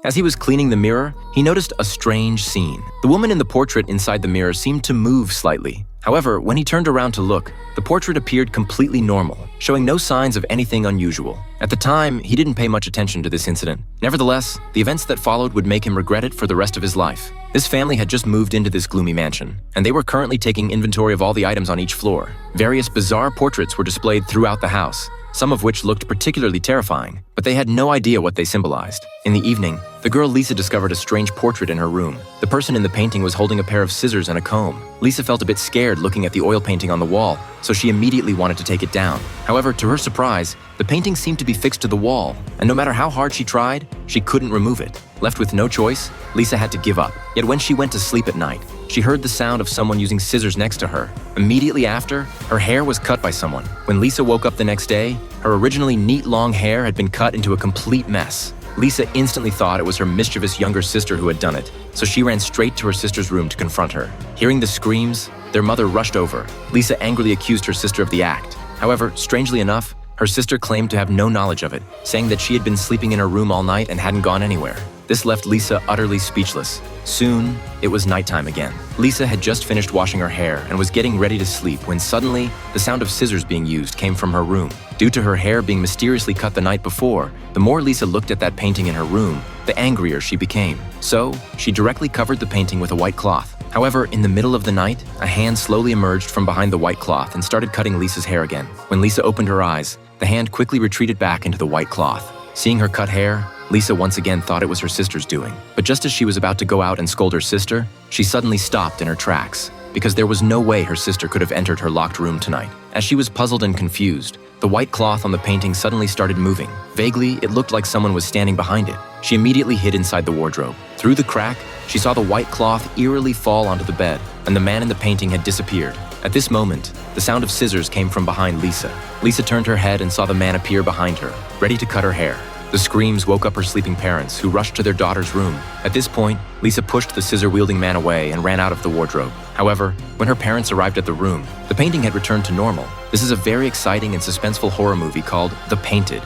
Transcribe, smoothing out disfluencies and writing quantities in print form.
As he was cleaning the mirror, he noticed a strange scene. The woman in the portrait inside the mirror seemed to move slightly. However, when he turned around to look, the portrait appeared completely normal, showing no signs of anything unusual. At the time, he didn't pay much attention to this incident. Nevertheless, the events that followed would make him regret it for the rest of his life. This family had just moved into this gloomy mansion, and they were currently taking inventory of all the items on each floor. Various bizarre portraits were displayed throughout the house, some of which looked particularly terrifying, but they had no idea what they symbolized. In the evening, the girl Lisa discovered a strange portrait in her room. The person in the painting was holding a pair of scissors and a comb. Lisa felt a bit scared looking at the oil painting on the wall, so she immediately wanted to take it down. However, to her surprise, the painting seemed to be fixed to the wall, and no matter how hard she tried, she couldn't remove it. Left with no choice, Lisa had to give up. Yet when she went to sleep at night, she heard the sound of someone using scissors next to her. Immediately after, her hair was cut by someone. When Lisa woke up the next day, her originally neat long hair had been cut into a complete mess. Lisa instantly thought it was her mischievous younger sister who had done it, so she ran straight to her sister's room to confront her. Hearing the screams, their mother rushed over. Lisa angrily accused her sister of the act. However, strangely enough, her sister claimed to have no knowledge of it, saying that she had been sleeping in her room all night and hadn't gone anywhere. This left Lisa utterly speechless. Soon, it was nighttime again. Lisa had just finished washing her hair and was getting ready to sleep when suddenly, the sound of scissors being used came from her room. Due to her hair being mysteriously cut the night before, the more Lisa looked at that painting in her room, the angrier she became. So, she directly covered the painting with a white cloth. However, in the middle of the night, a hand slowly emerged from behind the white cloth and started cutting Lisa's hair again. When Lisa opened her eyes, the hand quickly retreated back into the white cloth. Seeing her cut hair, Lisa once again thought it was her sister's doing. But just as she was about to go out and scold her sister, she suddenly stopped in her tracks, because there was no way her sister could have entered her locked room tonight. As she was puzzled and confused, the white cloth on the painting suddenly started moving. Vaguely, it looked like someone was standing behind it. She immediately hid inside the wardrobe. Through the crack, she saw the white cloth eerily fall onto the bed, and the man in the painting had disappeared. At this moment, the sound of scissors came from behind Lisa. Lisa turned her head and saw the man appear behind her, ready to cut her hair. The screams woke up her sleeping parents, who rushed to their daughter's room. At this point, Lisa pushed the scissor-wielding man away and ran out of the wardrobe. However, when her parents arrived at the room, the painting had returned to normal. This is a very exciting and suspenseful horror movie called The Painted.